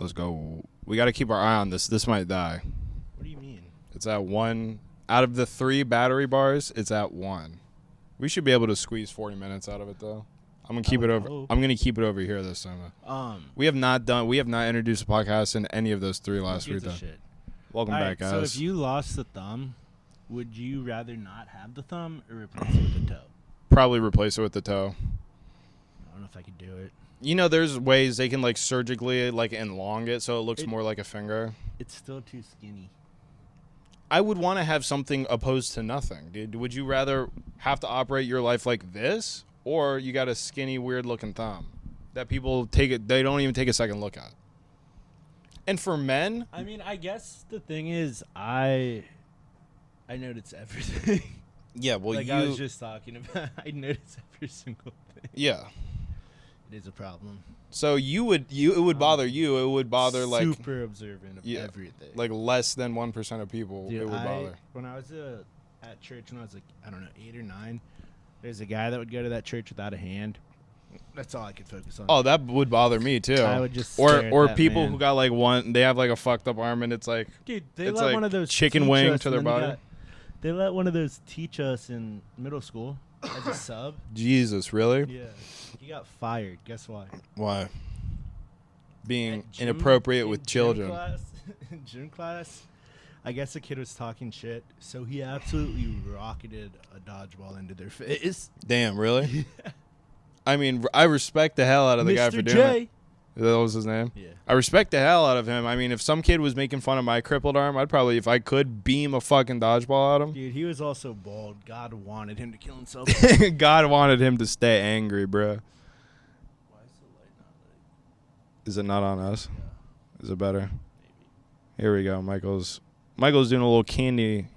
Let's go. We got to keep our eye on this. This might die. What do you mean? It's at 1. Out of the 3 battery bars, it's at 1. We should be able to squeeze 40 minutes out of it, though. I'm gonna keep it over. I'm gonna keep it over here this time. We have not introduced a podcast in any of those 3 last week. Welcome back, guys. So if you lost the thumb, would you rather not have the thumb or replace it with the toe? Probably replace it with the toe. I don't know if I could do it. You know, there's ways they can like surgically like elongate it so it looks more like a finger. It's still too skinny. I would want to have something opposed to nothing, dude. Would you rather have to operate your life like this, or you got a skinny, weird-looking thumb that people they don't even take a second look at? And for men, I mean, I guess the thing is, I notice everything. Yeah, well, like I was just talking about, I notice every single thing. Yeah, it is a problem. So it would bother you. It would bother like super observant of everything. Like less than 1% of people, dude, it would bother. When I was at church when I was like, I don't know, 8 or 9, there's a guy that would go to that church without a hand. That's all I could focus on. Oh, that would bother me too. I would just or people who got like they have like a fucked up arm and it's like, dude, they let one of those chicken wing to their body. They let one of those teach us in middle school as a sub. Jesus, really? Yeah. He got fired. Guess why? Why? Being inappropriate with children. In gym class, I guess the kid was talking shit, so he absolutely rocketed a dodgeball into their face. Damn, really? I mean, I respect the hell out of the guy for doing it. That was his name? Yeah. I respect the hell out of him. I mean, if some kid was making fun of my crippled arm, I'd probably, if I could, beam a fucking dodgeball at him. Dude, he was also bald. God wanted him to kill himself. God wanted him to stay angry, bro. Why is the light not lit? Is it not on us? Yeah. Is it better? Maybe. Here we go. Michael's doing a little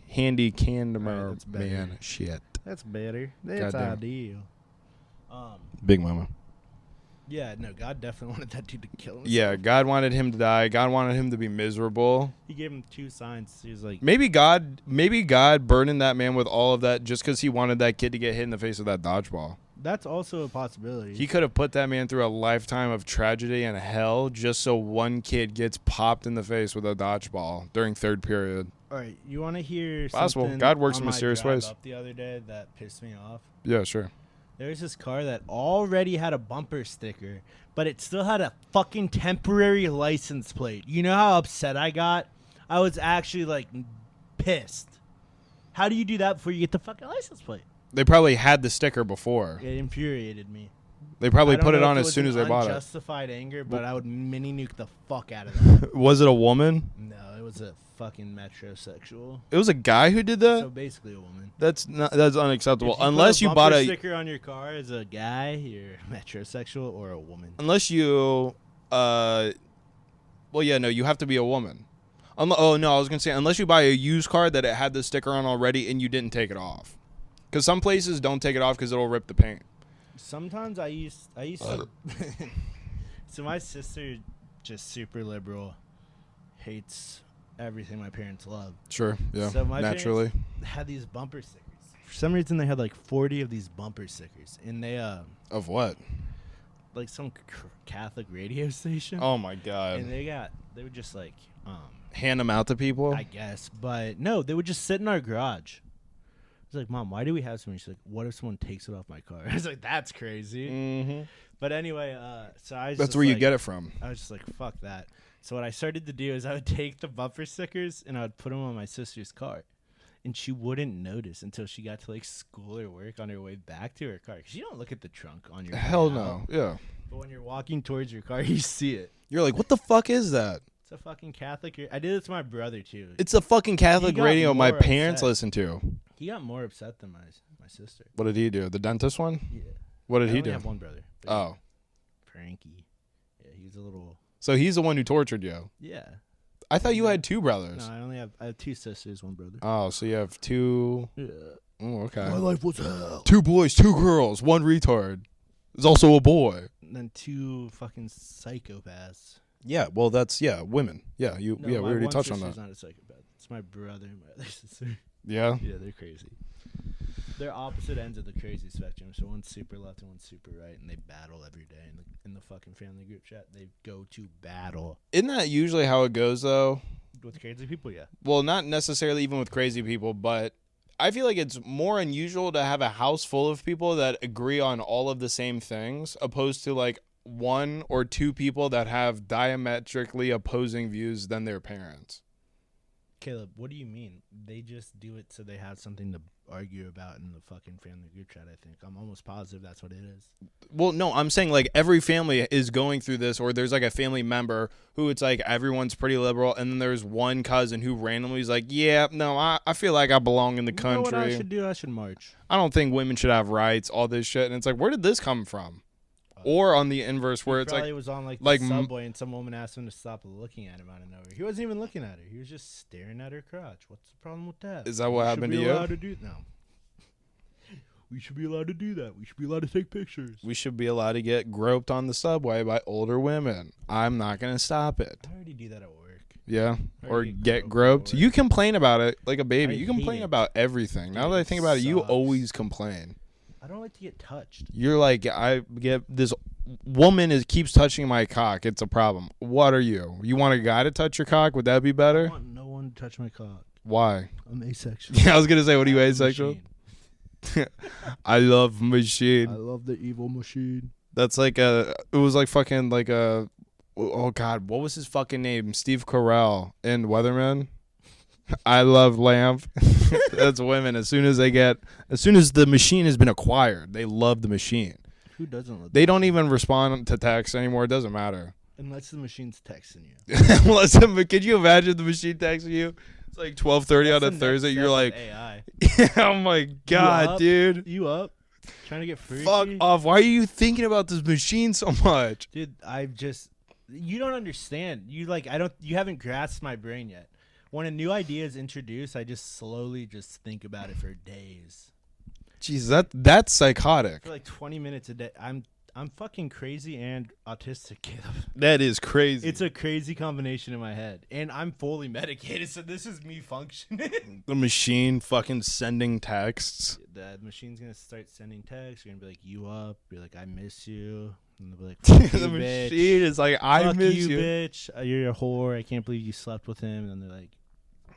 handy camera, that's better. man. Shit. That's better. That's Goddamn. ideal. Big mama. Yeah, no, God definitely wanted that dude to kill himself. Yeah, God wanted him to die. God wanted him to be miserable. He gave him 2 signs. He was like, Maybe God burdened that man with all of that just because he wanted that kid to get hit in the face with that dodgeball. that's also a possibility. He could have put that man through a lifetime of tragedy and hell just so one kid gets popped in the face with a dodgeball during 3rd period. All right, you want to hear Possible. something God works on in my mysterious drive ways. up the other day that pissed me off? Yeah, sure. There was this car that already had a bumper sticker, but it still had a fucking temporary license plate. You know how upset I got? I was actually, like, pissed. How do you do that before you get the fucking license plate? They probably had the sticker before. It infuriated me. They probably put it on as soon as they bought it. Unjustified anger, but I would mini nuke the fuck out of that. Was it a woman? No, it was a fucking metrosexual. It was a guy who did that? So basically a woman. That's unacceptable. If you unless you bought a sticker on your car as a guy, you're metrosexual or a woman. Unless you well, yeah, no, you have to be a woman. Oh no, I was going to say unless you buy a used car that it had the sticker on already and you didn't take it off. Cuz some places don't take it off cuz it'll rip the paint. Sometimes I used to So my sister, just super liberal, hates everything my parents love. Sure, yeah, so my naturally. parents had these bumper stickers. For some reason, they had like 40 of these bumper stickers, and they Of what? like some Catholic radio station. Oh my god! And they would just like hand them out to people. I guess, but no, they would just sit in our garage. I was like, Mom, why do we have so many? She's like, what if someone takes it off my car? I was like, that's crazy. Mm-hmm. But anyway, so I was that's just where you like, get it from. I was just like, fuck that. So what I started to do is I would take the bumper stickers and I would put them on my sister's car. And she wouldn't notice until she got to like school or work on her way back to her car. 'Cause you don't look at the trunk on your Hell way no. out. Yeah. But when you're walking towards your car, you see it. You're like, what the fuck is that? It's a fucking Catholic. I did it to my brother too. It's a fucking Catholic radio my parents upset. listen to. He got more upset than my sister. What did he do? The dentist one? Yeah. What did he I do? only have one brother. Oh. Frankie. Yeah, he's a little. So he's the one who tortured you. Yeah. I thought you had 2 brothers. No, I have 2 sisters, 1 brother. Oh, so you have 2. Yeah. Oh, okay. My life was hell. 2 boys, 2 girls, 1 retard. There's also a boy. And then 2 fucking psychopaths. Yeah, well, that's women. Yeah, we already touched on that. Not a psychopath. It's my brother and my other sister. Yeah. Yeah, they're crazy. They're opposite ends of the crazy spectrum. So one's super left and one's super right, and they battle every day in the fucking family group chat. They go to battle. Isn't that usually how it goes, though? With crazy people, yeah. Well, not necessarily even with crazy people, but I feel like it's more unusual to have a house full of people that agree on all of the same things, opposed to like one or two people that have diametrically opposing views than their parents. Caleb, what do you mean? They just do it so they have something to argue about in the fucking family group chat, I think. I'm almost positive that's what it is. Well, no, I'm saying like every family is going through this, or there's like a family member who it's like everyone's pretty liberal, and then there's one cousin who randomly is like, yeah, no, I feel like I belong in the country. You know what I should do? I should march. I don't think women should have rights, all this shit. And it's like, where did this come from? Or on the inverse, where it's like, he was on like the subway, and some woman asked him to stop looking at him out of nowhere. He wasn't even looking at her; he was just staring at her crotch. What's the problem with that? Is that what happened to you? No. We should be allowed to do that. We should be allowed to take pictures. We should be allowed to get groped on the subway by older women. I'm not gonna stop it. I already do that at work. Yeah, or get groped. You complain about it like a baby. You complain about everything. Now that I think about it, you always complain. I don't like to get touched. You're like, I get this woman keeps touching my cock. It's a problem. What are you? You want a guy to touch your cock? Would that be better? I want no one to touch my cock. Why? I'm asexual. Yeah, I was gonna say, what are you, asexual? I love machine. I love the evil machine. That's like it was like fucking like oh god, what was his fucking name? Steve Carell in Weatherman. I love lamp. That's women. As soon as the machine has been acquired, they love the machine. Who doesn't love They don't even respond to text anymore. It doesn't matter. Unless the machine's texting you. Could you imagine the machine texting you? It's like 12:30 on a Thursday. You're like, AI. Oh my god, dude. You up? Trying to get freaky? Fuck off. Why are you thinking about this machine so much? Dude, you don't understand. You haven't grasped my brain yet. When a new idea is introduced, I just slowly just think about it for days. Jeez, that's psychotic. For like 20 minutes a day. I'm fucking crazy and autistic, Caleb. That is crazy. It's a crazy combination in my head. And I'm fully medicated, so this is me functioning. The machine fucking sending texts. The machine's going to start sending texts. You're going to be like, you up? You're like, I miss you. And they'll be like, fuck the you, bitch. Machine is like, I fuck miss you, you. Bitch. You're a whore. I can't believe you slept with him. And then they're like,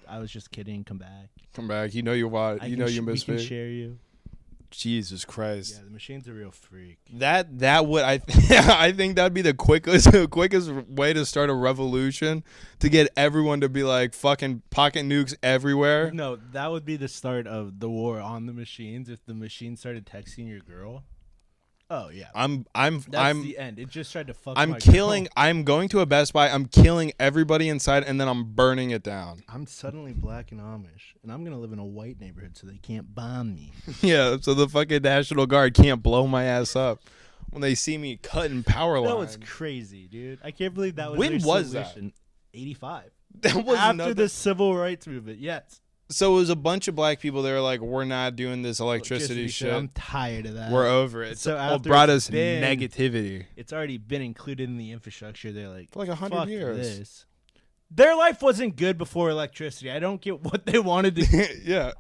I was just kidding. Come back. Come back. You know you want. You know you miss me. We can share you. Jesus Christ. Yeah, the machine's a real freak. That would I think that'd be the quickest way to start a revolution, to get everyone to be like fucking pocket nukes everywhere. No, that would be the start of the war on the machines if the machine started texting your girl. Oh yeah. That's the end. It just tried to fuck I'm my killing girl. I'm going to a Best Buy, I'm killing everybody inside, and then I'm burning it down. I'm suddenly black and Amish, and I'm gonna live in a white neighborhood so they can't bomb me. Yeah, so the fucking National Guard can't blow my ass up when they see me cutting power lines. That was crazy, dude. I can't believe that was When their was solution. 85. That was after the civil rights movement. Yes. So it was a bunch of black people. They were like, "We're not doing this electricity shit. I'm tired of that. We're over it." So it brought us negativity. It's already been included in the infrastructure. They're like, for like 100 years. This. Their life wasn't good before electricity. I don't get what they wanted to. Yeah.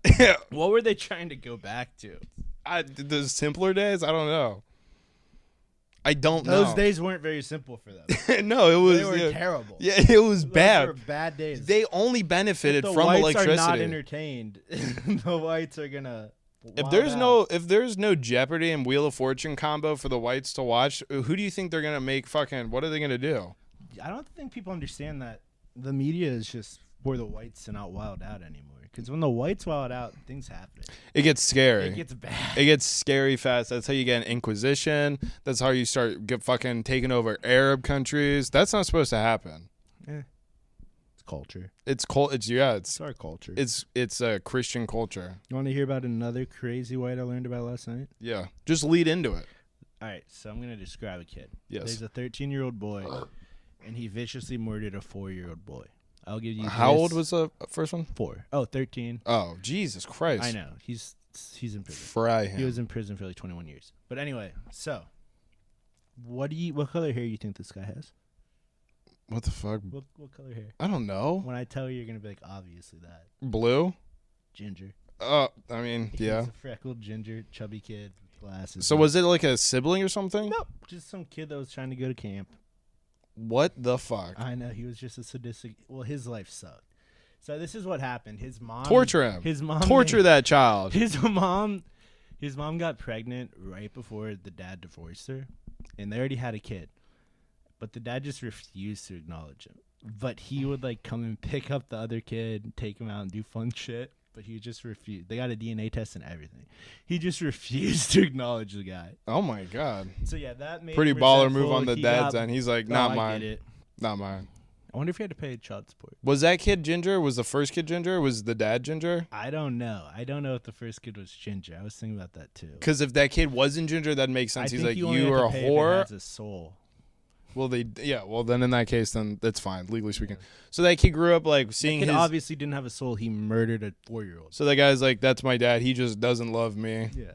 What were they trying to go back to? The simpler days. I don't know. I don't know. Those days weren't very simple for them. No, it was. They were terrible. Yeah, it was bad. Those were bad days. They only benefited the from whites electricity. Are not entertained. The whites are gonna. If there's no Jeopardy and Wheel of Fortune combo for the whites to watch, who do you think they're gonna make fucking? What are they gonna do? I don't think people understand that the media is just for the whites to not wild out anymore. Because when the whites wild out, things happen. It gets scary. It gets bad. It gets scary fast. That's how you get an inquisition. That's how you start fucking taking over Arab countries. That's not supposed to happen. It's culture. It's our culture. It's a Christian culture. You want to hear about another crazy white I learned about last night? Yeah. Just lead into it. All right. So I'm going to describe a kid. Yes. There's a 13-year-old boy, and he viciously murdered a 4-year-old boy. I'll give you. How old was the first one? 4. Oh, 13. Oh, Jesus Christ! I know he's in prison. Fry him. He was in prison for like 21 years. But anyway, so what color hair you think this guy has? What the fuck? What color hair? I don't know. When I tell you, you're gonna be like, obviously that. Blue. Ginger. I mean, yeah. He's a freckled, ginger, chubby kid with glasses. So was it like a sibling or something? Nope, just some kid that was trying to go to camp. What the fuck? I know, he was just a sadistic. Well, his life sucked. So this is what happened. His mom Torture him. His mom Torture that child. His mom got pregnant right before the dad divorced her, and they already had a kid. But the dad just refused to acknowledge him. But he would like come and pick up the other kid, take him out and do fun shit. But he just refused. They got a DNA test and everything. He just refused to acknowledge the guy. Oh my god. So yeah, that made pretty him baller resentful. move on the dad's end. He's like, not mine. Get it. Not mine. I wonder if he had to pay child support. Was that kid ginger? Was the first kid ginger? Was the dad ginger? I don't know. I don't know if the first kid was ginger. I was thinking about that too. Because if that kid wasn't ginger, that makes sense. He's like, you are a whore. Has a soul. Well, well, then in that case, then that's fine, legally speaking. So that kid grew up like seeing his. He obviously didn't have a soul. He murdered a 4-year-old. So that guy's like, that's my dad. He just doesn't love me. Yeah.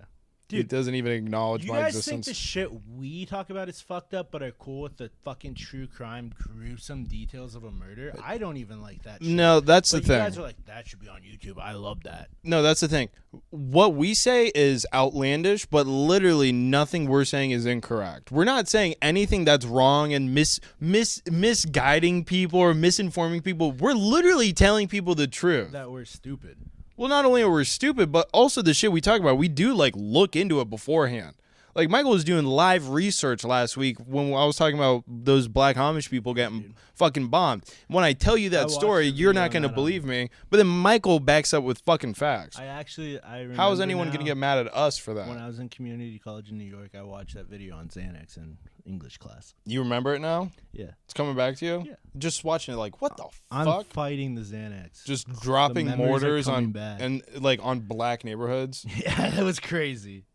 Dude, he doesn't even acknowledge my existence. You guys think the shit we talk about is fucked up, but are cool with the fucking true crime, gruesome details of a murder? I don't even like that shit. No, that's the thing. You guys are like, that should be on YouTube. I love that. No, that's the thing. What we say is outlandish, but literally nothing we're saying is incorrect. We're not saying anything that's wrong and misguiding people or misinforming people. We're literally telling people the truth. That we're stupid. Well, not only are we stupid, but also the shit we talk about, we do like look into it beforehand. Like Michael was doing live research last week when I was talking about those black Amish people getting fucking bombed. When I tell you that story, you're not going to believe me. But then Michael backs up with fucking facts. I remember. How is anyone going to get mad at us for that? When I was in community college in New York, I watched that video on Xanax in English class. You remember it now? Yeah. It's coming back to you? Yeah. Just watching it like, what the fuck? I'm fighting the Xanax. Just dropping mortars on back. and like on black neighborhoods. Yeah, that was crazy.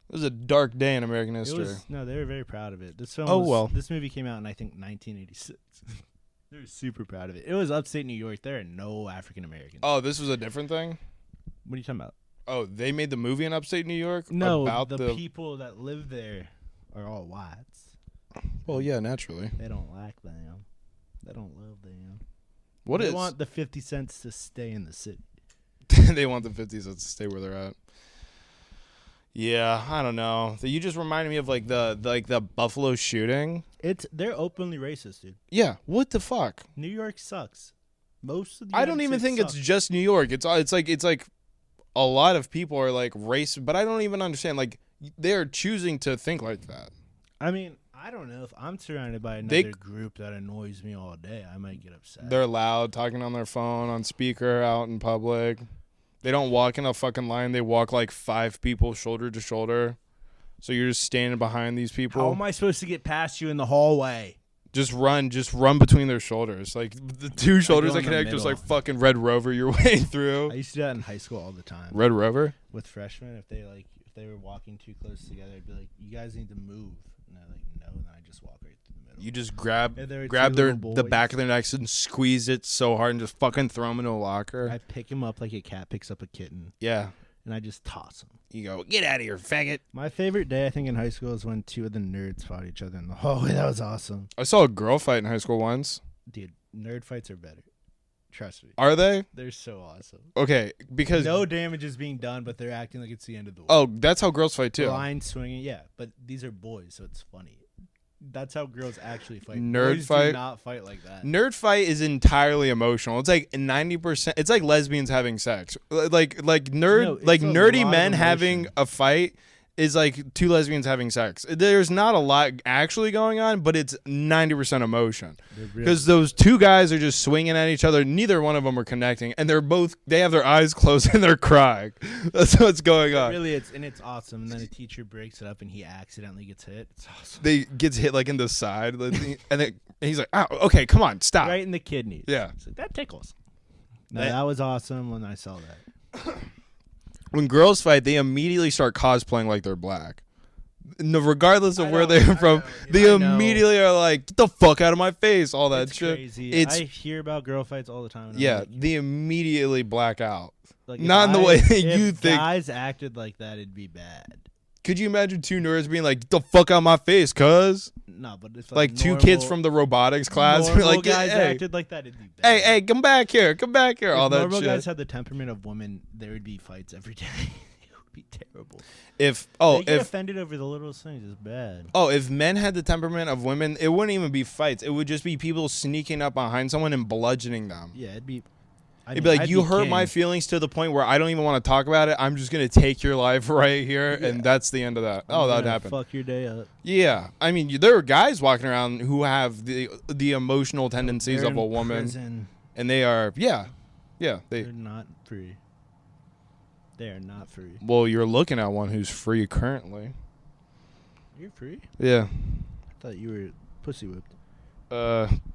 It was a dark day in American history. No, they were very proud of it. This film this movie came out in I think 1986. They were super proud of it. It was upstate New York. There are no African Americans. Oh, this was a different thing? What are you talking about? Oh, they made the movie in upstate New York? No, about the people that live there are all whites. Well, yeah, naturally. They don't like them. They don't love them. They want the 50 cents to stay in the city. They want the 50 cents to stay where they're at. Yeah, I don't know. You just reminded me of like the Buffalo shooting. They're openly racist, dude. Yeah, what the fuck? New York sucks. Most of the I don't even think it's just New York. It's like a lot of people are like racist, but I don't even understand. Like they're choosing to think like that. I mean, I don't know if I'm surrounded by another group that annoys me all day. I might get upset. They're loud, talking on their phone, on speaker, out in public. They don't walk in a fucking line. They walk like 5 people shoulder to shoulder. So you're just standing behind these people. How am I supposed to get past you in the hallway? Just run between their shoulders. Like the 2 shoulders that connect, just like fucking Red Rover your way through. I used to do that in high school all the time. Red Rover? With freshmen, if they were walking too close together, I'd be like, "You guys need to move." And they're like, "No," and then I just walk right through the middle. You just grab the back of their necks and squeeze it so hard and just fucking throw them into a locker. I pick him up like a cat picks up a kitten. Yeah. And I just toss him. You go, get out of here, faggot. My favorite day, I think, in high school is when 2 of the nerds fought each other in the hallway. That was awesome. I saw a girl fight in high school once. Dude, nerd fights are better. Trust me. Are they? They're so awesome. Okay, because no damage is being done, but they're acting like it's the end of the world. Oh, that's how girls fight too. Blind swinging, yeah. But these are boys, so it's funny. That's how girls actually fight. Nerd boys fight. Do not fight like that. Nerd fight is entirely emotional. It's like 90%. It's like lesbians having sex. Nerdy men having a fight is like 2 lesbians having sex. There's not a lot actually going on, but it's 90% emotion. Because those 2 guys are just swinging at each other. Neither one of them are connecting, and they have their eyes closed and they're crying. That's what's going on. Really, it's awesome. And then a teacher breaks it up, and he accidentally gets hit. It's awesome. They gets hit like in the side, and he's like, "Oh, okay, come on, stop." Right in the kidneys. Yeah, like, that tickles. No, that was awesome when I saw that. When girls fight, they immediately start cosplaying like they're black. No, regardless of where they're from, they immediately are like, "Get the fuck out of my face!" All that shit. Crazy. I hear about girl fights all the time. Yeah, they immediately black out. Like, not in the way that you think. If guys acted like that, it'd be bad. Could you imagine two nerds being like, "Get the fuck out my face, cuz"? No, but it's like two kids from the robotics class. Normal like, guys hey, acted like that. It'd be bad. hey, come back here, all If that normal shit. guys had the temperament of women, there would be fights every day. It would be terrible. They get offended over the littlest things is bad. Oh, if men had the temperament of women, it wouldn't even be fights. It would just be people sneaking up behind someone and bludgeoning them. Yeah, it'd be. It'd be like, you hurt my feelings to the point where I don't even want to talk about it. I'm just going to take your life right here, and that's the end of that. That'd happen. Fuck your day up. Yeah. I mean, there are guys walking around who have the emotional tendencies of a woman. Prison. And they are, they're not free. They are not free. Well, you're looking at one who's free currently. You're free? Yeah. I thought you were pussy whipped.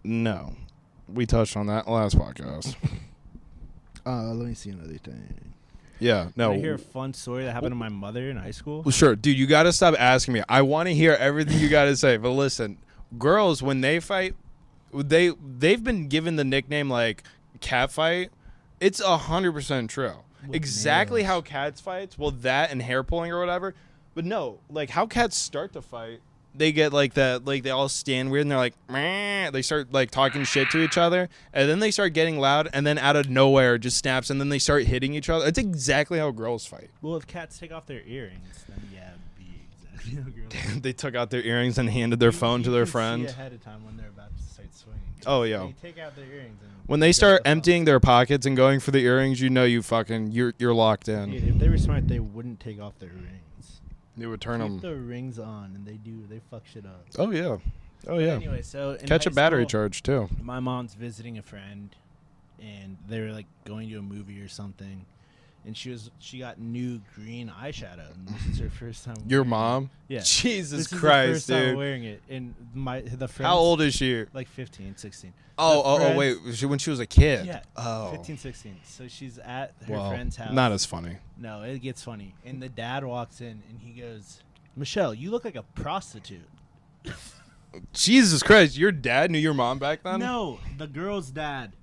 No. We touched on that last podcast. Let me see another thing. Yeah, no. Can I hear a fun story that happened to my mother in high school? Well, sure. Dude, you got to stop asking me. I want to hear everything you got to say. But listen, girls, when they fight, they've been given the nickname, like, cat fight. It's 100% true. With exactly nails. how cats fights. Well, that and hair pulling or whatever. But no, like, how cats start to fight, they get like that, like they all stand weird and they're like, meh. They start like talking shit to each other, and then they start getting loud, and then out of nowhere it just snaps, and then they start hitting each other. It's exactly how girls fight. Well, if cats take off their earrings, then yeah, it'd be exactly how girls. They took out their earrings and handed their phone to their friend. See ahead of time when they're about to start swinging. Oh yeah. They take out their earrings. And when they start emptying their pockets and going for the earrings, you know you're locked in. Dude, if they were smart, they wouldn't take off their rings. They would turn them. Keep the rings on, and they fuck shit up. Oh yeah. Oh yeah. Anyway, so in catch a high battery school, charge too. My mom's visiting a friend, and they were like going to a movie or something, and she got new green eyeshadow, and this is her first time. Your mom? Yeah. Jesus this Christ, is the first dude. time wearing it, and the friend. How old is she? Like 15, 16. Oh, wait. When she was a kid. Yeah. Oh. 15, 16. So she's at her Well, friend's house. not as funny. No, it gets funny. And the dad walks in, and he goes, "Michelle, you look like a prostitute." Jesus Christ, your dad knew your mom back then? No, the girl's dad.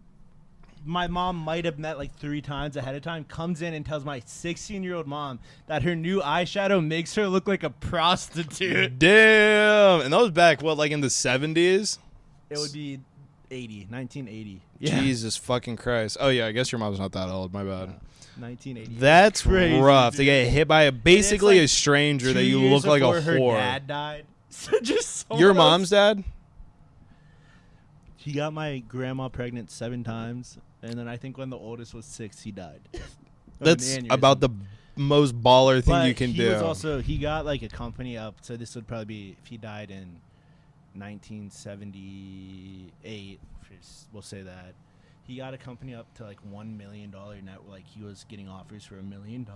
My mom might have met like 3 times ahead of time, comes in and tells my 16-year-old mom that her new eyeshadow makes her look like a prostitute. Damn. And that was back, what, like in the 70s? It would be 1980. Jesus fucking Christ. Oh, yeah, I guess your mom's not that old. My bad. 1980. That's crazy, rough. dude. To get hit by basically like a stranger 2 that you years look like a before whore. Her dad died. So just Your mom's dad? He got my grandma pregnant 7 times, and then I think when the oldest was 6, he died. That's about the most baller thing you can do. He got like a company up, so this would probably be if he died in 1978. We'll say that he got a company up to like $1 million net. Like he was getting offers for $1 million,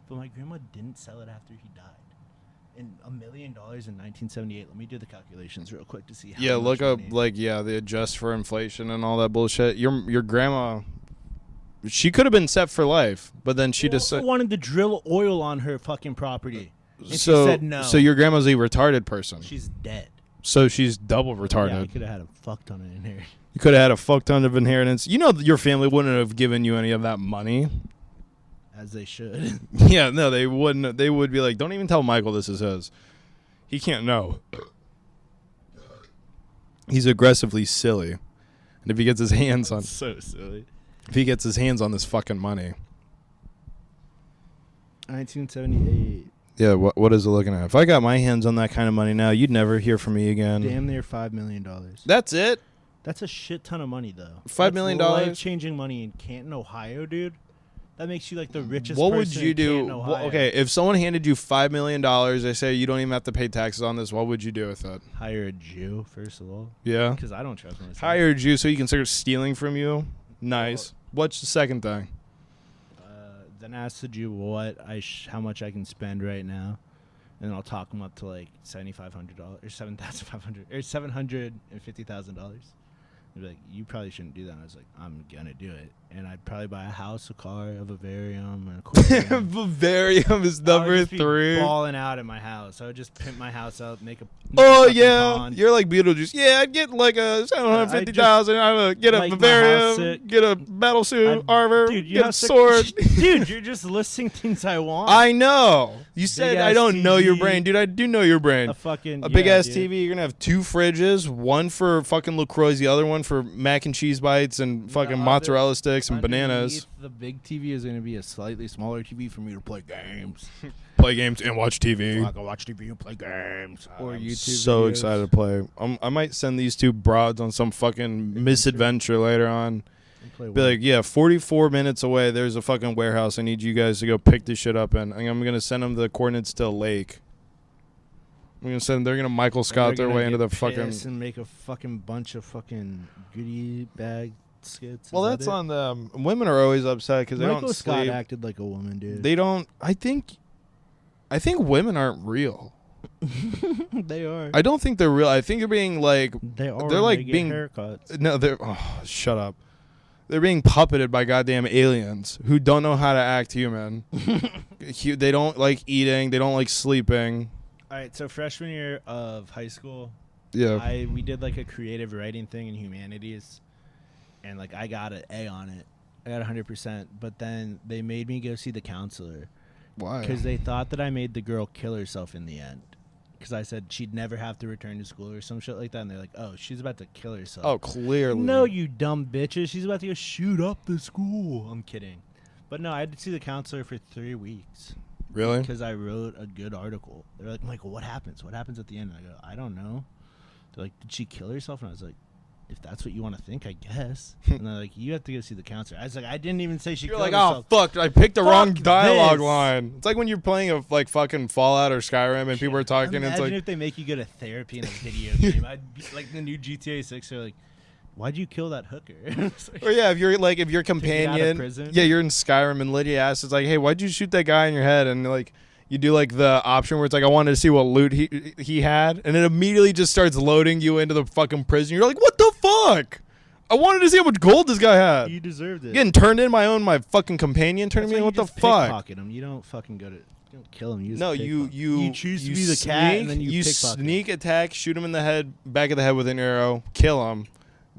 but my grandma didn't sell it after he died. And $1 million in 1978. Let me do the calculations real quick to see how. Yeah, much look up money. the adjust for inflation and all that bullshit. Your grandma, she could have been set for life, but then she just wanted to drill oil on her fucking property. And she so said no. So your grandma's a retarded person. She's dead. So she's double Yeah, retarded. I could have had a fuck ton of inheritance. You could have had a fuck ton of inheritance. You know your family wouldn't have given you any of that money. As they should. Yeah, no, they wouldn't. They would be like, don't even tell Michael this is his. He can't know. He's aggressively silly. And if he gets his hands on So silly. if he gets his hands on this fucking money. 1978. Yeah, what is it looking at? If I got my hands on that kind of money now, you'd never hear from me again. Damn near $5 million. That's it? That's a shit ton of money, though. $5 million? Life-changing money in Canton, Ohio, dude. That makes you like the richest What person would you in do? Canton, Ohio. Okay, if someone handed you $5 million, they say you don't even have to pay taxes on this, what would you do with it? Hire a Jew, first of all. Yeah? Because I don't trust myself. Hire a Jew so he can start stealing from you? Nice. What's the second thing? Then ask the Jew how much I can spend right now. And I'll talk him up to like $7,500 or $7,500 or $750,000. He'd be like, you probably shouldn't do that. And I was like, I'm gonna do it. And I'd probably buy a house, a car, a vivarium, and a aquarium. Vivarium is number 3. Balling out in my house. I would just pimp my house up, make a pond. You're like Beetlejuice. Yeah, I'd get like a 750,000. I would get a vivarium, get a battle suit, armor, get a sword. Dude, you're just listing things I want. I know. You said I don't know your brain, dude. I do know your brain. A big ass TV. You're gonna have 2 fridges, one for fucking LaCroix, the other one for mac and cheese bites and fucking mozzarella sticks and bananas. The big TV is gonna be a slightly smaller TV for me to play games. Play games and watch TV. So I can watch TV and play games. Or YouTube. So videos. excited to play. I might send these 2 broads on some fucking misadventure later on. Be like, yeah, 44 minutes away. There's a fucking warehouse. I need you guys to go pick this shit up in. I'm gonna send them the coordinates to a lake. I'm gonna send. They're gonna Michael Scott their way into the fucking and make a fucking bunch of fucking goodie bag skits. Well, that's on them. Women are always upset because they don't Michael Scott sleep. acted like a woman, dude. They don't. I think women aren't real. They are. I don't think they're real. I think they're being like. They are. They're like they being haircuts. No, they're. Oh, shut up. They're being puppeted by goddamn aliens who don't know how to act human. They don't like eating. They don't like sleeping. All right, so freshman year of high school, yeah, we did like a creative writing thing in humanities, and like I got an A on it. I got 100%, but then they made me go see the counselor. Why? Because they thought that I made the girl kill herself in the end. Because I said she'd never have to return to school or some shit like that, and they're like, "Oh, she's about to kill herself." Oh, clearly. No, you dumb bitches. She's about to go shoot up the school. I'm kidding, but no, I had to see the counselor for 3 weeks. Really? Because I wrote a good article. They're like, Michael, what happens? What happens at the end? And I go, I don't know. They're like, did she kill herself? And I was like, if that's what you want to think, I guess. And they're like, you have to go see the counselor. I was like, I didn't even say she killed herself. Oh, fuck, I picked the wrong dialogue line. It's like when you're playing a like fucking Fallout or Skyrim and people are talking. Imagine it's like if they make you go to therapy in a video game. I'd be like the new GTA 6. They're like, why'd you kill that hooker? Or yeah, if your companion, yeah, you're in Skyrim and Lydia asks, it's like, hey, why'd you shoot that guy in your head? And like, you do like the option where it's like, I wanted to see what loot he had, and it immediately just starts loading you into the fucking prison. You're like, what the fuck? I wanted to see how much gold this guy had. You deserved it. Getting turned in my fucking companion turning me in. What the fuck? Pickpocket him. You don't fucking go to. You don't kill him. You choose to be the cat, and then you sneak attack, shoot him in the head, back of the head with an arrow, kill him,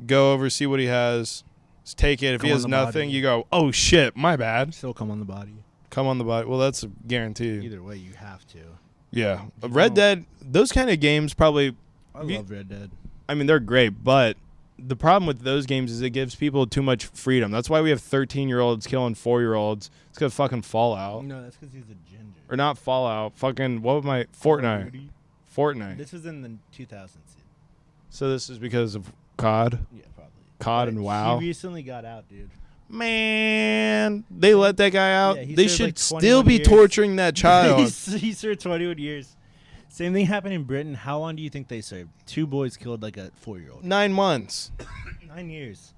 go over, see what he has, just take it. If he has nothing, you go, oh shit, my bad. Still come on the body. Come on the body. Well, that's guaranteed. Either way, you have to. Yeah, Red Dead. Those kind of games probably. I love Red Dead. I mean, they're great, but the problem with those games is it gives people too much freedom. That's why we have 13-year-olds killing 4-year-olds. It's because fucking Fallout. No, that's because he's a ginger. Or not Fallout. Fucking, what was my... Fortnite. This was in the 2000s. So this is because of COD? Yeah, probably. COD and WoW? He recently got out, dude. Man, they let that guy out. Yeah, they should still be torturing that child. He served 21 years. Same thing happened in Britain. How long do you think they served? 2 boys killed like a 4-year-old. 9 months. 9 years.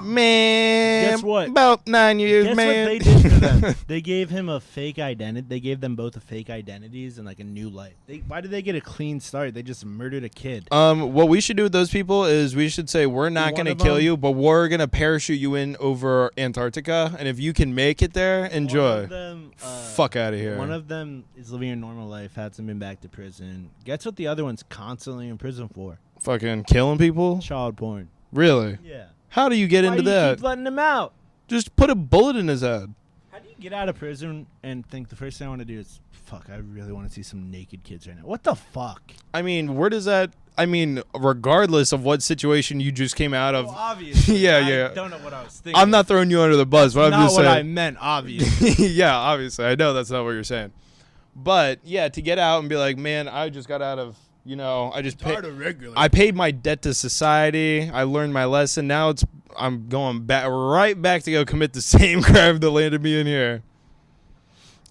Man, guess what? About 9 years, guess man. What they did for them? They gave him a fake identity. They gave them both a fake identities and like a new life. Why did they get a clean start? They just murdered a kid. What we should do with those people is we should say we're not going to kill you, but we're going to parachute you in over Antarctica, and if you can make it there, enjoy. One of them, fuck out of here. One of them is living a normal life, hasn't been back to prison. Guess what the other one's constantly in prison for? Fucking killing people? Child porn. Really? Yeah. How do you get into that? Why do you keep letting him out? Just put a bullet in his head. How do you get out of prison and think the first thing I want to do is, fuck, I really want to see some naked kids right now? What the fuck? I mean, where does that... I mean, regardless of what situation you just came out of... Well, obviously. yeah. I don't know what I was thinking. I'm not throwing you under the bus, but I'm just saying... not what I meant, obviously. Yeah, obviously. I know that's not what you're saying. But, yeah, to get out and be like, man, I just got out of... You know, I paid my debt to society. I learned my lesson. Now I'm going right back to go commit the same crime that landed me in here.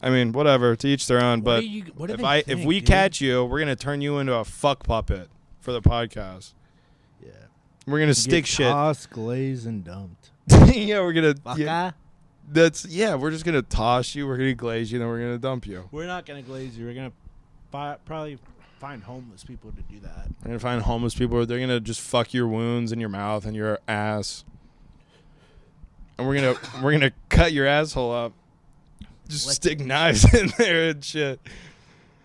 I mean, whatever, to each their own. But if we catch you, we're gonna turn you into a fuck puppet for the podcast. Yeah, we're gonna stick shit. Tossed, glazed, and dumped. Yeah, we're gonna. We're just gonna toss you. We're gonna glaze you, then we're gonna dump you. We're not gonna glaze you. We're gonna probably find homeless people to do that. We're gonna find homeless people. They're gonna just fuck your wounds in your mouth and your ass, and we're gonna cut your asshole up. Just stick knives in there and shit.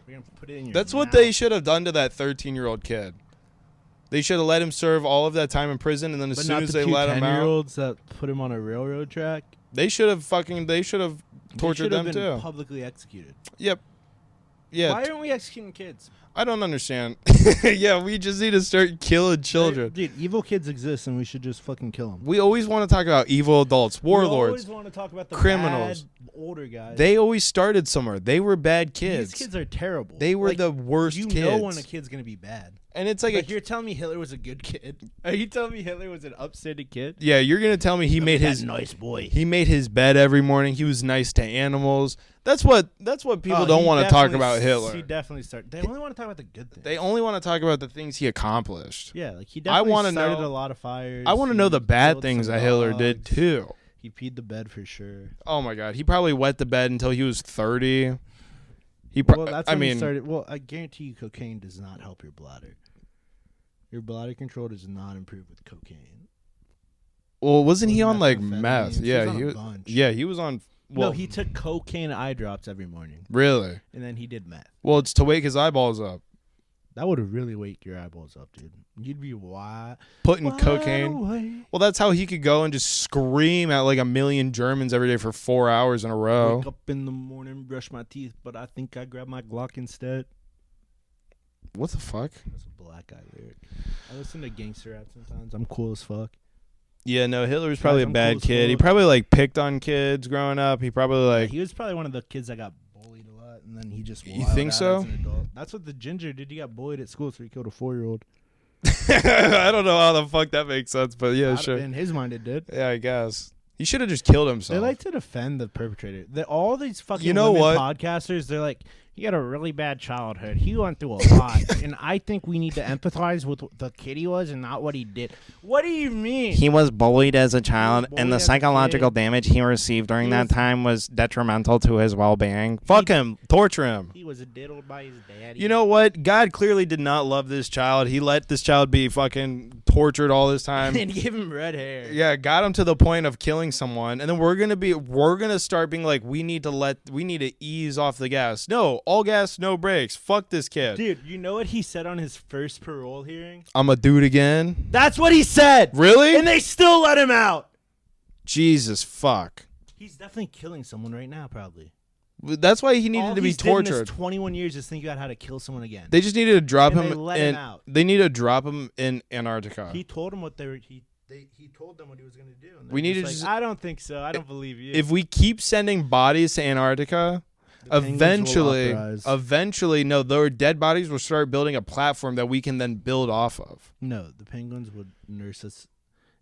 We're gonna put it in your That's mouth. what they should have done to that 13-year-old kid. They should have let him serve all of that time in prison, and then as soon as they let him out, 10-year-olds that put him on a railroad track. they should have tortured them been too. Publicly executed. Yep. Yeah. Why aren't we executing kids? I don't understand. Yeah, we just need to start killing children. Dude, evil kids exist, and we should just fucking kill them. We always want to talk about evil adults, warlords, We always want to talk about the criminals, bad, older guys. They always started somewhere. They were bad kids. These kids are terrible. They were the worst kids. You know when a kid's gonna be bad. And it's like you're telling me Hitler was a good kid? Are you telling me Hitler was an upstanding kid? Yeah, you're gonna tell me he made his nice boy. He made his bed every morning. He was nice to animals. That's what people don't want to talk about Hitler. He definitely started. They only want to talk about the good things. They only want to talk about the things he accomplished. Yeah, like he definitely started a lot of fires. I want to know the bad things that Hitler did too. He peed the bed for sure. Oh my God, he probably wet the bed until he was 30. He started. Well, I guarantee you, cocaine does not help your bladder. Your bladder control does not improve with cocaine. Well, wasn't he on like meth? Yeah, he was on a bunch. Yeah, he was on. Well, no, he took cocaine eye drops every morning. Really? And then he did meth. Well, it's to wake his eyeballs up. That would have really wake your eyeballs up, dude. You'd be putting cocaine. Away. Well, that's how he could go and just scream at like a million Germans every day for 4 hours in a row. Wake up in the morning, brush my teeth, but I think I grabbed my Glock instead. What the fuck? That's a black guy lyric. I listen to gangster rap sometimes. I'm cool as fuck. Yeah, no, Hitler was probably a bad kid. He probably like picked on kids growing up. He probably like he was probably one of the kids that got bullied a lot, and then he just. You think so? As an adult. That's what the ginger did. He got bullied at school, so he killed a 4-year-old. I don't know how the fuck that makes sense, but yeah, sure. In his mind, it did. Yeah, I guess he should have just killed himself. They like to defend the perpetrator. All these fucking podcasters, they're like, he had a really bad childhood. He went through a lot. And I think we need to empathize with the kid he was and not what he did. What do you mean? He was bullied as a child, and the psychological damage he received during that time was detrimental to his well-being. Fuck him. Torture him. He was diddled by his daddy. You know what? God clearly did not love this child. He let this child be fucking tortured all this time. And gave him red hair. Yeah, got him to the point of killing someone. And then we're gonna start being like, we need to ease off the gas. No, all gas, no brakes. Fuck this kid. Dude, you know what he said on his first parole hearing? I'm gonna do it again. That's what he said. Really? And they still let him out. Jesus fuck. He's definitely killing someone right now, probably. That's why he needed to be tortured. Did in his 21 years is think about how to kill someone again. They just needed to drop him. They let him out. They need to drop him in Antarctica. He told him what they were. He told them what he was going to do. And we need to just. I don't think so. I don't believe you. If we keep sending bodies to Antarctica, eventually, no, their dead bodies will start building a platform that we can then build off of. No, the penguins would nurse us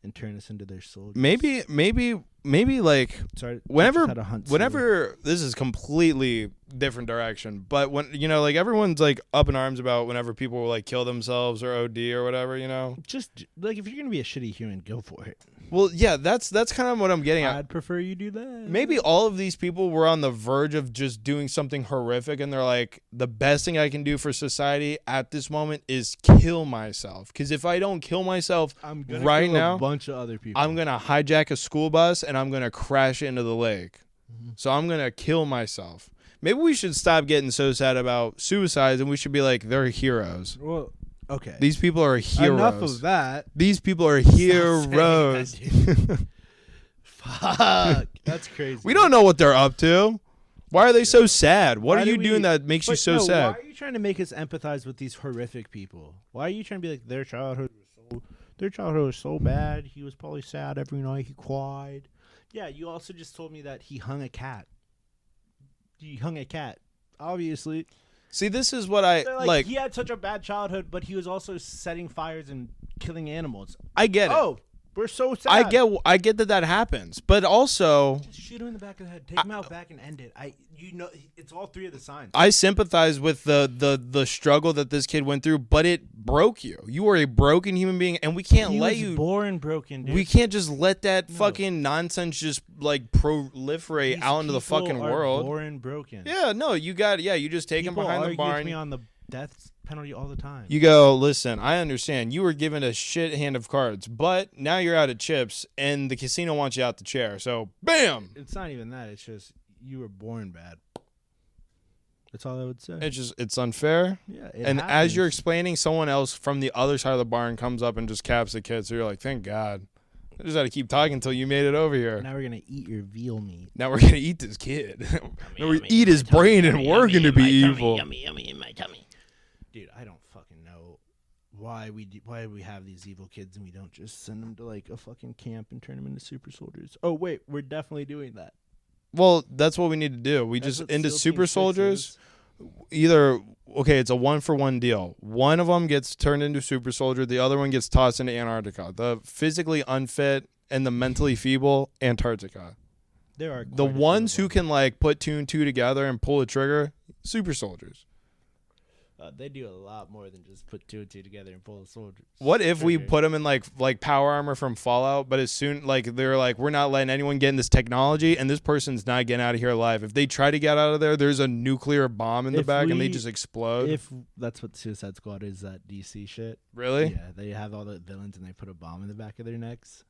and turn us into their soldiers. Maybe like whenever this is completely different direction, but when like everyone's like up in arms about whenever people will like kill themselves or OD or whatever, just like if you're gonna be a shitty human, go for it. Well, yeah, that's kind of what I'm getting at. I'd prefer you do that. Maybe all of these people were on the verge of just doing something horrific, and they're like, the best thing I can do for society at this moment is kill myself. Because if I don't kill myself right now, a bunch of other people. I'm gonna hijack a school bus and I'm gonna crash it into the lake. Mm-hmm. So I'm gonna kill myself. Maybe we should stop getting so sad about suicides, and we should be like, they're heroes. Well. Okay. These people are heroes. Enough of that. These people are heroes. Fuck. That's crazy. We don't know what they're up to. Why are they so sad? What are you doing that makes you so sad? Why are you trying to make us empathize with these horrific people? Why are you trying to be like, their childhood was so bad. He was probably sad every night. He cried. Yeah, you also just told me that he hung a cat. He hung a cat. Obviously. See, this is what I like. He had such a bad childhood, but he was also setting fires and killing animals. I get it. Oh, we're so sad. I get that happens, but also just shoot him in the back of the head. Take him out back and end it. It's all three of the signs. I sympathize with the struggle that this kid went through, but it broke you. You are a broken human being, and we can't let you. He was born broken, dude. We can't just let that fucking nonsense just like proliferate out into the fucking world. Born broken. Yeah, no, you just take him behind the barn. Me on the death penalty all the time. You go, listen, I understand. You were given a shit hand of cards, but now you're out of chips, and the casino wants you out the chair. So, bam! It's not even that. It's just you were born bad. That's all I would say. It's unfair. Yeah, and happens. as you're explaining, someone else from the other side of the barn comes up and just caps the kid. So you're like, thank God. I just had to keep talking until you made it over here. Now we're going to eat your veal meat. Now we're going to eat this kid. Now we eat his brain and we're going to be evil. Yummy in my tummy. Dude, I don't fucking know why we have these evil kids and we don't just send them to like a fucking camp and turn them into super soldiers. Oh, wait, we're definitely doing that. Well, that's what we need to do. We just into super soldiers. Either it's a 1-for-1 deal. One of them gets turned into super soldier. The other one gets tossed into Antarctica. The physically unfit and the mentally feeble, Antarctica. There are the ones who can like put 2 and 2 together and pull a trigger. Super soldiers. They do a lot more than just put 2 and 2 together and pull a soldier. What if we put them in like power armor from Fallout, but as soon they're like, we're not letting anyone get in this technology, and this person's not getting out of here alive. If they try to get out of there, there's a nuclear bomb in the back, and they just explode. If that's what Suicide Squad is, that DC shit. Really? Yeah, they have all the villains and they put a bomb in the back of their necks.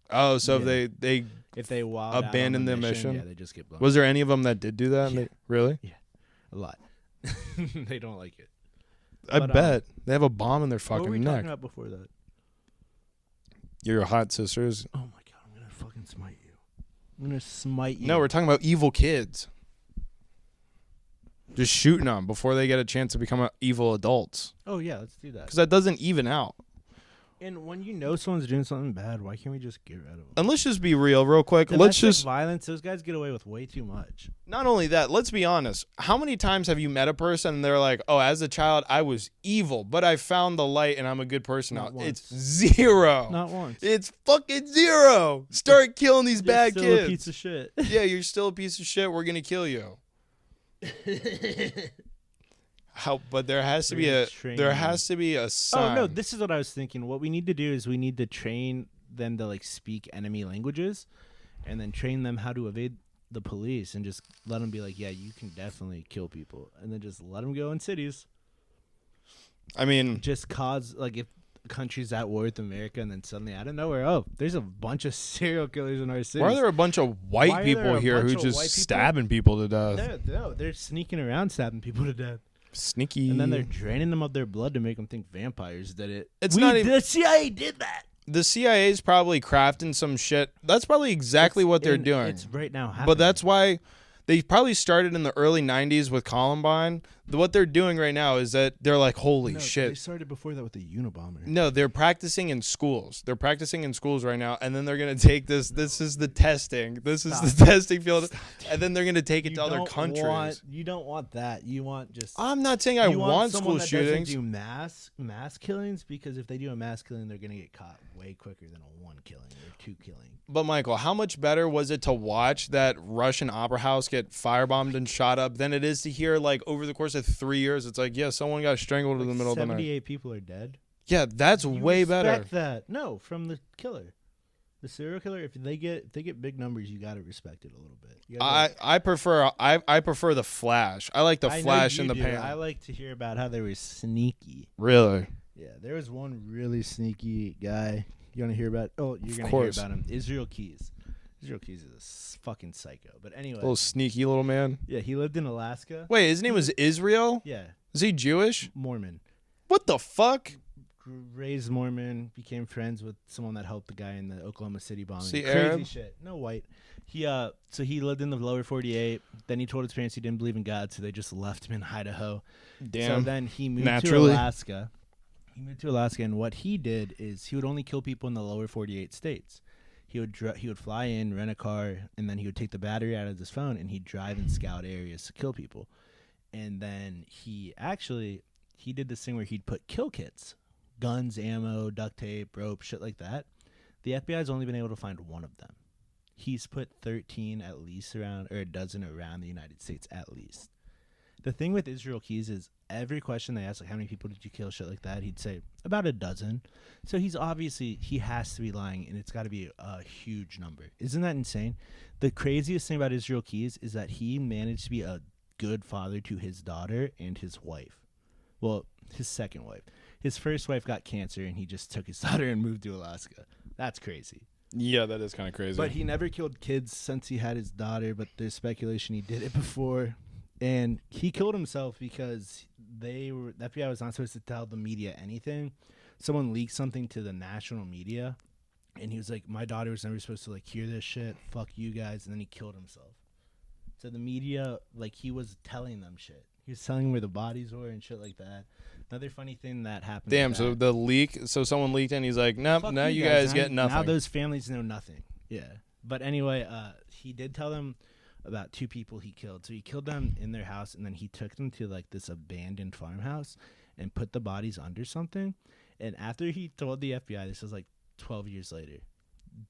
Oh, so yeah. if they abandon the mission, yeah, they just get blown. Was there any of them that did do that? Yeah. Really? Yeah, a lot. They don't like it. I bet they have a bomb in their fucking neck. What were we neck. talking about before that? Your hot sisters. Oh my god, I'm gonna fucking smite you. I'm gonna smite you. No, we're talking about evil kids. Just shooting them before they get a chance to become evil adults. Oh yeah, let's do that. Because that doesn't even out. And when you know someone's doing something bad, why can't we just get rid of them? And let's just be real, real quick. Domestic Let's just violence. Those guys get away with way too much. Not only that, let's be honest. How many times have you met a person and they're like, "Oh, as a child, I was evil, but I found the light and I'm a good person now." It's 0. Not once. It's fucking 0. Start killing these bad still kids. A piece of shit. Yeah, you're still a piece of shit. We're gonna kill you. But there has to be a sign. Oh no, this is what I was thinking. What we need to do is we need to train them to like speak enemy languages, and then train them how to evade the police, and just let them be like, yeah, you can definitely kill people, and then just let them go in cities. I mean, just cause like if a country's at war with America, and then suddenly out of nowhere, oh, there's a bunch of serial killers in our city. Why are there a bunch of white people here who just stabbing people to death? They're sneaking around stabbing people to death. Sneaky. And then they're draining them of their blood to make them think vampires did it. The CIA did that. The CIA's probably crafting some shit. That's probably exactly what they're doing. It's right now happening. But that's why they probably started in the early 90s with Columbine. What they're doing right now is that they're like, holy shit. They started before that with the Unabomber. No, they're practicing in schools. They're practicing in schools right now, and then they're going to take this. This is the testing. This is the testing field. And then they're going to take it to other countries. You don't want that. You want just... I'm not saying I want school shootings. Do mass killings, because if they do a mass killing, they're going to get caught way quicker than a 1 killing or 2 killing. But, Michael, how much better was it to watch that Russian opera house get firebombed and shot up than it is to hear, like, over the course of 3 years, it's like, yeah, someone got strangled in the middle of the night. 78 people are dead. Yeah, that's way better. Respect that. No, from the killer. The serial killer, if they get big numbers, you got to respect it a little bit. I prefer the Flash. I like the Flash in the pan. I like to hear about how they were sneaky. Really? Yeah, there was one really sneaky guy. You want to hear about? Oh, you're going to hear about him. Israel Keys. Israel Keys is a fucking psycho. But anyway. Little sneaky little man. Yeah, he lived in Alaska. Wait, his name was Israel? Yeah. Is he Jewish? Mormon. What the fuck? Raised Mormon, became friends with someone that helped the guy in the Oklahoma City bombing. See, crazy Arab? shit. No white. So he lived in the lower 48. Then he told his parents he didn't believe in God, so they just left him in Idaho. Damn. So then he moved to Alaska. And what he did is he would only kill people in the lower 48 states. He would fly in, rent a car, and then he would take the battery out of his phone and he'd drive and scout areas to kill people. And then he did this thing where he'd put kill kits, guns, ammo, duct tape, rope, shit like that. The FBI's only been able to find one of them. He's put 13 at least around, or a dozen around the United States at least. The thing with Israel Keys is every question they ask, like, how many people did you kill, shit like that, he'd say about a dozen. So he has to be lying, and it's got to be a huge number. Isn't that insane? The craziest thing about Israel Keys is that he managed to be a good father to his daughter and his wife. Well, his second wife. His first wife got cancer, and he just took his daughter and moved to Alaska. That's crazy. Yeah, that is kind of crazy. But he never killed kids since he had his daughter, but there's speculation he did it before. And he killed himself because the FBI was not supposed to tell the media anything. Someone leaked something to the national media, and he was like, my daughter was never supposed to, like, hear this shit. Fuck you guys. And then he killed himself. So the media, like, he was telling them shit. He was telling where the bodies were and shit like that. Another funny thing that happened. Damn, so the leak, so someone leaked and he's like, nope, now you guys get nothing. Now those families know nothing. Yeah. But anyway, he did tell them about 2 people he killed. So he killed them in their house, and then he took them to, like, this abandoned farmhouse and put the bodies under something. And after he told the FBI, this was like 12 years later,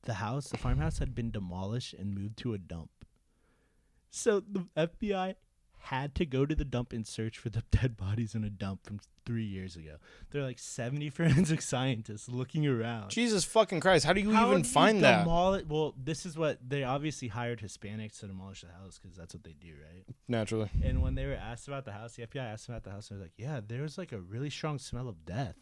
the farmhouse had been demolished and moved to a dump. So the FBI had to go to the dump and search for the dead bodies in a dump from 3 years ago. They're like 70 forensic scientists looking around. Jesus fucking Christ. How do you even find that? Well, this is what they obviously hired Hispanics to demolish the house because that's what they do, right? Naturally. And when they were asked about the house, the FBI asked about the house, and they were like, yeah, there was like a really strong smell of death.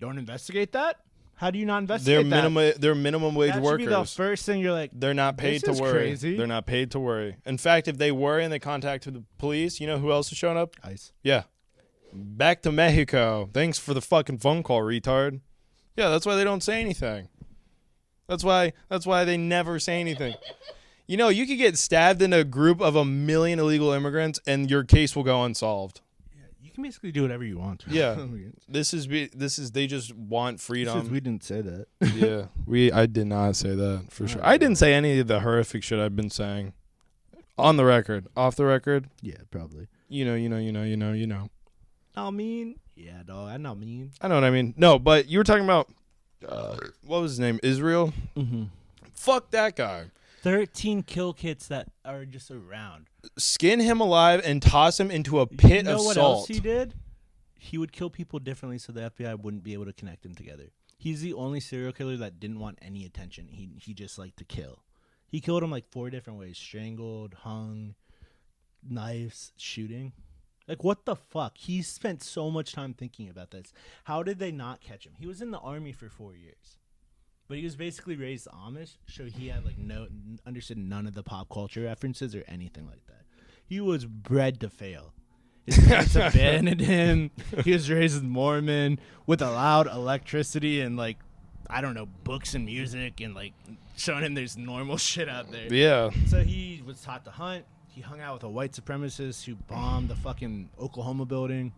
Don't investigate that? How do you not investigate that? They're minimum wage that workers. Should be the first thing you're like. They're not paid to worry. Crazy. They're not paid to worry. In fact, if they were and they contacted the police, you know who else is showing up? ICE. Yeah. Back to Mexico. Thanks for the fucking phone call, retard. Yeah, that's why they don't say anything. That's why they never say anything. You know, you could get stabbed in a group of 1 million illegal immigrants and your case will go unsolved. You can basically do whatever you want. Yeah. This is they just want freedom. We didn't say that. Yeah. I did not say that for sure. I didn't say any of the horrific shit I've been saying. On the record. Off the record. Yeah, probably. You know. I mean, yeah, dog. I know mean. I know what I mean. No, but you were talking about what was his name? Israel? Mm-hmm. Fuck that guy. 13 kill kits that are just around. Skin him alive and toss him into a pit of salt. You know what else he did? He would kill people differently so the FBI wouldn't be able to connect them together. He's the only serial killer that didn't want any attention. He just liked to kill. He killed him like 4 different ways. Strangled, hung, knives, shooting. Like, what the fuck? He spent so much time thinking about this. How did they not catch him? He was in the army for 4 years. But he was basically raised Amish, so he had like understood none of the pop culture references or anything like that. He was bred to fail. His parents abandoned him. He was raised as Mormon with allowed electricity and like, I don't know, books and music and like showing him there's normal shit out there. Yeah. So he was taught to hunt. He hung out with a white supremacist who bombed the fucking Oklahoma building.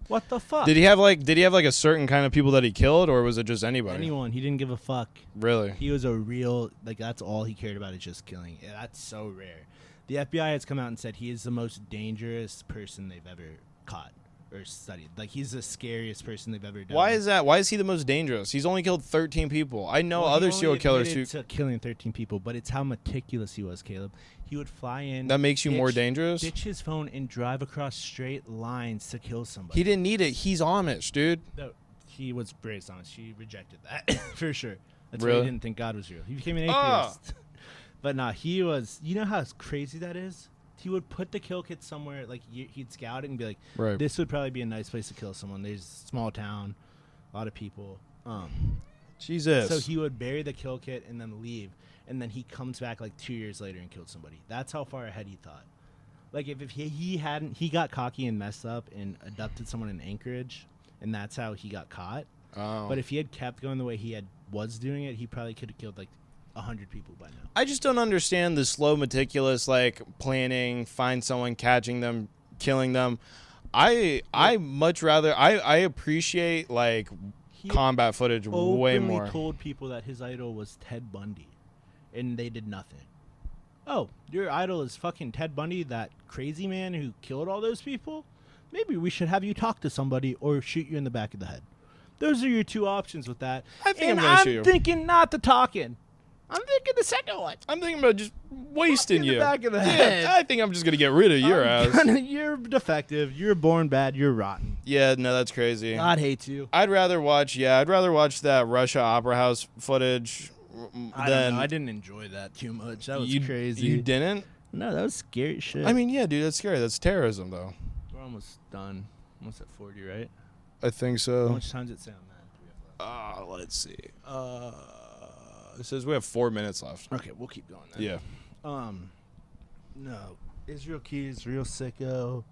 What the fuck? Did he have like a certain kind of people that he killed, or was it just anybody? Anyone. He didn't give a fuck. Really? He was a real, like, that's all he cared about is just killing. Yeah, that's so rare. The FBI has come out and said he is the most dangerous person they've ever caught or studied. Like, he's the scariest person they've ever done. Why is that? Why is he the most dangerous? He's only killed 13 people. I know other serial killers who killing 13 people, but it's how meticulous he was, Caleb. He would fly in. That makes you more dangerous? Ditch his phone and drive across straight lines to kill somebody. He didn't need it. He's Amish, dude. No, he was raised Amish. He rejected that for sure. That's really? why he didn't think God was real. He became an atheist. But nah, he was. You know how crazy that is? He would put the kill kit somewhere. Like, he'd scout it and be like, right. This would probably be a nice place to kill someone. There's a small town, a lot of people. Jesus. So he would bury the kill kit and then leave. And then he comes back like 2 years later and killed somebody. That's how far ahead he thought. Like, if he got cocky and messed up and abducted someone in Anchorage, and that's how he got caught. Oh. But if he had kept going the way he was doing it, he probably could have killed like 100 people by now. I just don't understand the slow, meticulous, like, planning, find someone, catching them, killing them. I much rather, I appreciate, like, combat footage way more. He told people that his idol was Ted Bundy, and they did nothing. Oh, your idol is fucking Ted Bundy, that crazy man who killed all those people? Maybe we should have you talk to somebody or shoot you in the back of the head. Those are your 2 options with that. I think I'm shoot you. Thinking not the talking. I'm thinking the second one. I'm thinking about just wasting you. In the back of the head. I think I'm just going to get rid of your ass. You're defective. You're born bad. You're rotten. Yeah, no, that's crazy. God hates you. I'd rather watch that Russia Opera House footage I didn't enjoy that too much. That was crazy. You didn't? No, that was scary shit. I mean, yeah, dude, that's scary. That's terrorism, though. We're almost done. Almost at 40, right? I think How so. much time does it say on that? Let's see. It says we have 4 minutes left. Okay, we'll keep going then. Yeah. No. Israel Keys, real sicko.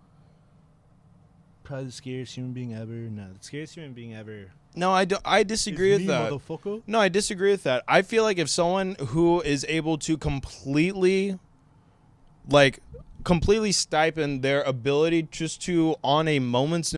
Probably the scariest human being ever. No, the scariest human being ever. No, I disagree with me, that. Motherfucker. No, I disagree with that. I feel like if someone who is able to completely stipend their ability just to, on a moment's